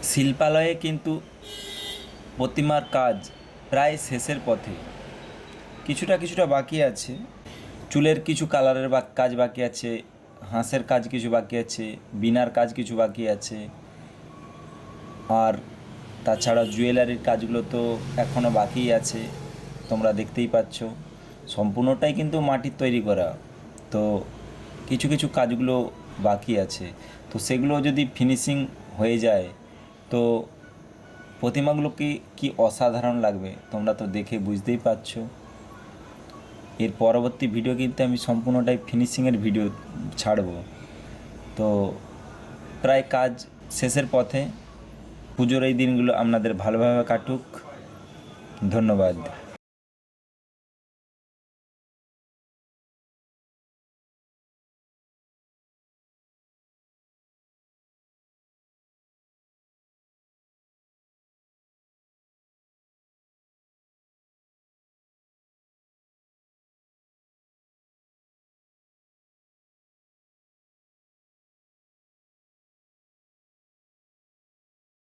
শিল্পালয়ে কিন্তু প্রতিমার কাজ প্রায় শেষের পথে। কিছুটা কিছুটা বাকি আছে, চুলের কিছু কালারের কাজ বাকি আছে, হাঁসের কাজ কিছু বাকি আছে, বিনার কাজ কিছু বাকি আছে, আর তাছাড়া জুয়েলারির কাজগুলো তো এখনও বাকিই আছে। তোমরা দেখতেই পাচ্ছ সম্পূর্ণটাই কিন্তু মাটির তৈরি করা, তো কিছু কিছু কাজগুলো বাকি আছে। তো সেগুলো যদি ফিনিশিং হয়ে যায় তো প্রতিমাগুলো কি অসাধারণ লাগবে, তোমরা তো দেখে বুঝতেই পারছো। এর পরবর্তী ভিডিও কিন্তু আমি সম্পূর্ণটাই ফিনিশিংয়ের ভিডিও ছাড়ব। তো প্রায় কাজ শেষের পথে। পুজোর এই দিনগুলো আপনাদের ভালোভাবে কাটুক। ধন্যবাদ।